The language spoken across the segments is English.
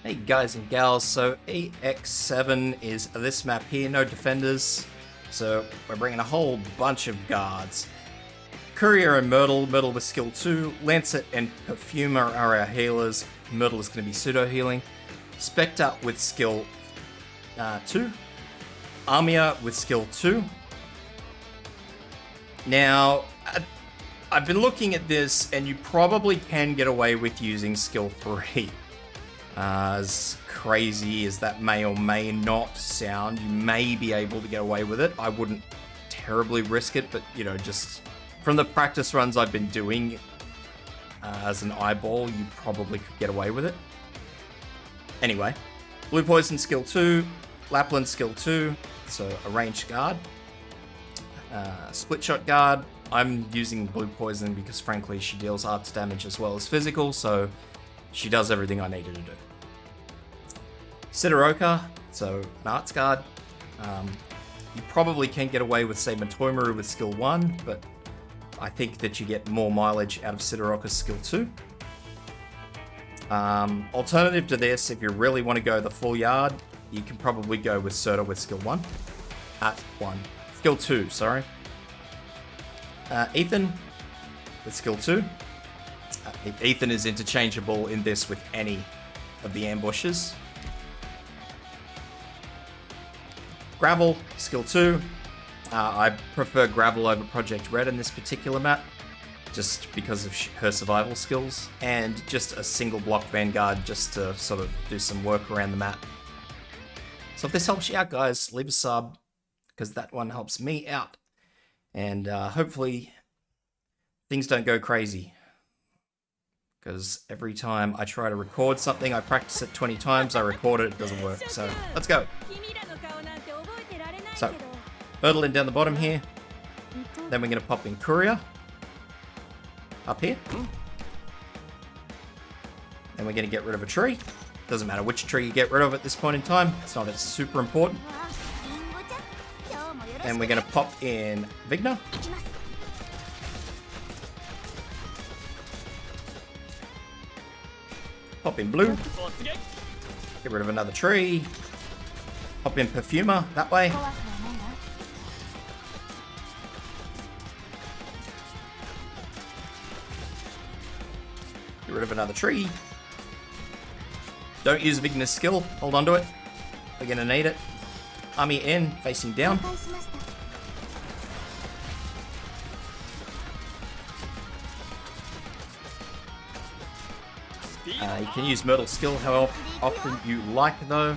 Hey guys and gals, so RI-EX-7 is this map here, no defenders, so we're bringing a whole bunch of guards. Courier and Myrtle with skill 2, Lancet and Perfumer are our healers, Myrtle is going to be pseudo healing, Spectre with skill 2, Armia with skill 2. Now, I've been looking at this and you probably can get away with using skill 3. As crazy as that may or may not sound, you may be able to get away with it. I wouldn't terribly risk it, but you know, just from the practice runs I've been doing as an eyeball, you probably could get away with it. Anyway, Blue Poison skill 2, Lapland skill 2, so a ranged guard. Split shot guard, I'm using Blue Poison because frankly she deals arts damage as well as physical, so she does everything I needed to do. Sidoroka, so an arts guard. You probably can get away with, say, Matoimaru with skill 1, but I think that you get more mileage out of Sidoroka's skill 2. Alternative to this, if you really want to go the full yard, you can probably go with Serta with skill 1. Skill 2, sorry. Ethan with skill 2. Ethan is interchangeable in this with any of the ambushes. Gravel, skill 2. I prefer Gravel over Project Red in this particular map, just because of her survival skills, and just a single block Vanguard just to sort of do some work around the map. So if this helps you out, guys, leave a sub, because that one helps me out. And hopefully things don't go crazy. Because every time I try to record something, I practice it 20 times, I record it, it doesn't work. So, let's go. So, Myrtle in down the bottom here. Then we're going to pop in Courier. Up here. Then we're going to get rid of a tree. Doesn't matter which tree you get rid of at this point in time. It's not as super important. And we're going to pop in Vigna. Pop in Blue. Get rid of another tree. Pop in Perfumer that way. Get rid of another tree. Don't use Vigna's skill. Hold on to it. We're going to need it. Army in, facing down. You can use Myrtle's skill how often you like, though.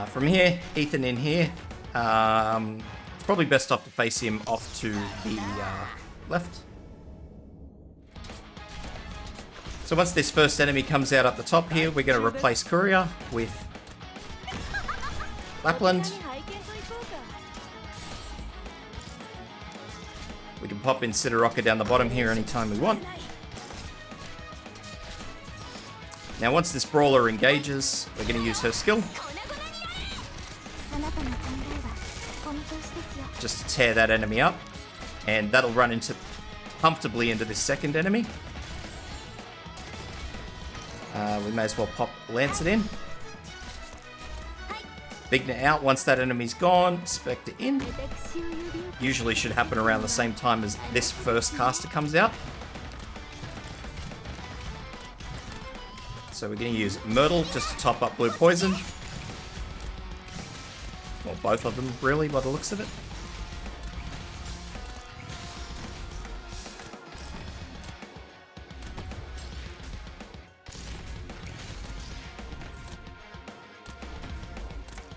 From here, Ethan in here. It's probably best off to face him off to the left. So once this first enemy comes out up the top here, we're going to replace Courier with Lapland. We can pop in Sidoroka down the bottom here anytime we want. Now once this brawler engages, we're going to use her skill. Just to tear that enemy up. And that'll run comfortably into this second enemy. We may as well pop Lancet in. Vigna out once that enemy's gone. Spectre in. Usually should happen around the same time as this first caster comes out. So we're going to use Myrtle just to top up Blue Poison. Well, both of them, really, by the looks of it.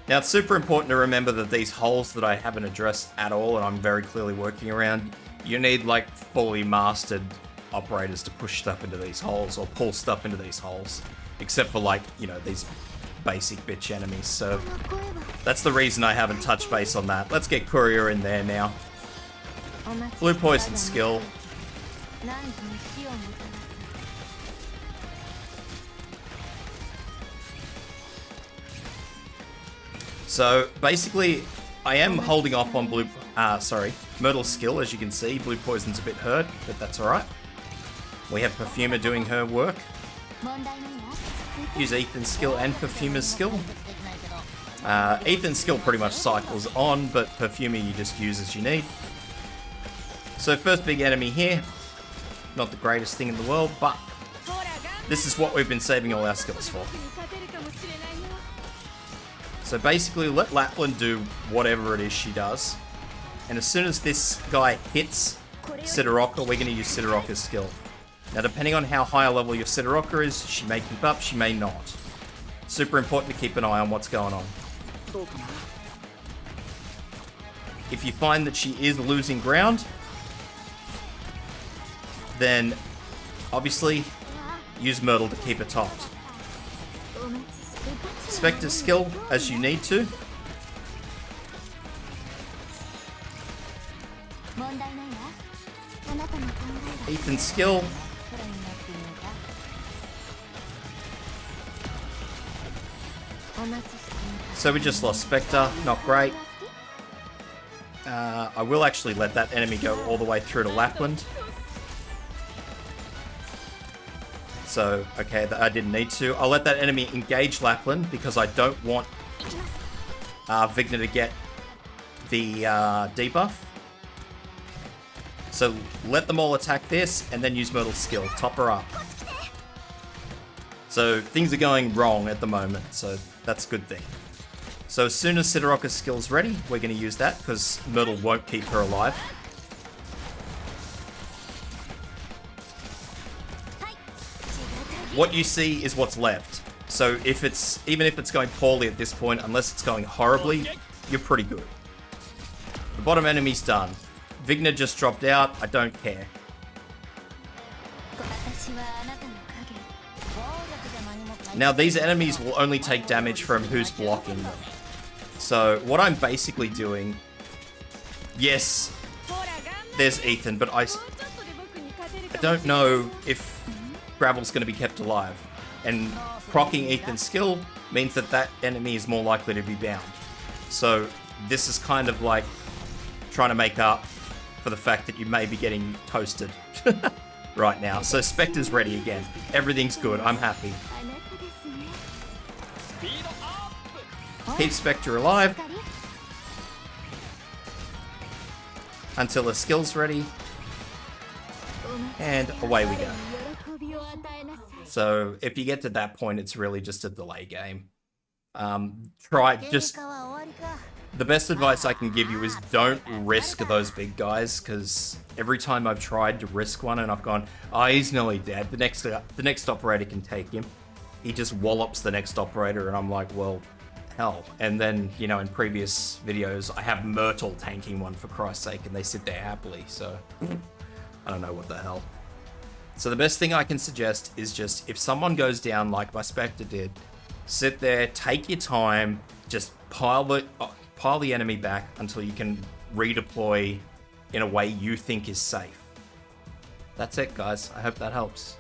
Now, it's super important to remember that these holes that I haven't addressed at all, and I'm very clearly working around, you need, like, fully mastered operators to push stuff into these holes, or pull stuff into these holes. Except for, like, you know, these basic bitch enemies, so that's the reason I haven't touched base on that. Let's get Courier in there now. Blue Poison skill. So basically, I am holding off on Myrtle's skill, as you can see. Blue Poison's a bit hurt, but that's alright. We have Perfumer doing her work. Use Ethan's skill and Perfumer's skill. Ethan's skill pretty much cycles on, but Perfumer you just use as you need. So first big enemy here. Not the greatest thing in the world, but this is what we've been saving all our skills for. So basically let Lapland do whatever it is she does. And as soon as this guy hits Sidoroka, we're going to use Sidoroka's skill. Now depending on how high a level your Sidoroka is, she may keep up, she may not. Super important to keep an eye on what's going on. If you find that she is losing ground, then obviously use Myrtle to keep her topped. Spectre's skill as you need to. Ethan's skill. So we just lost Spectre, not great. I will actually let that enemy go all the way through to Lapland. So, okay, I didn't need to. I'll let that enemy engage Lapland because I don't want Vigna to get the debuff. So let them all attack this and then use Myrtle's skill. Top her up. So things are going wrong at the moment, so that's a good thing. So as soon as Sidoroka's skill's ready, we're going to use that because Myrtle won't keep her alive. What you see is what's left. So even if it's going poorly at this point, unless it's going horribly, you're pretty good. The bottom enemy's done. Vigna just dropped out. I don't care. Now these enemies will only take damage from who's blocking them. So what I'm basically doing, yes, there's Ethan, but I don't know if Gravel's going to be kept alive. And proccing Ethan's skill means that that enemy is more likely to be bound. So this is kind of like trying to make up for the fact that you may be getting toasted right now. So Spectre's ready again. Everything's good. I'm happy. Keep Spectre alive until the skill's ready. And away we go. So if you get to that point, it's really just a delay game. The best advice I can give you is don't risk those big guys, because every time I've tried to risk one and I've gone, oh, he's nearly dead, the next operator can take him. He just wallops the next operator and I'm like, well, hell. And then, you know, in previous videos, I have Myrtle tanking one for Christ's sake and they sit there happily, so I don't know what the hell. So the best thing I can suggest is just, if someone goes down like my Spectre did, sit there, take your time, just pile the enemy back until you can redeploy in a way you think is safe. That's it, guys. I hope that helps.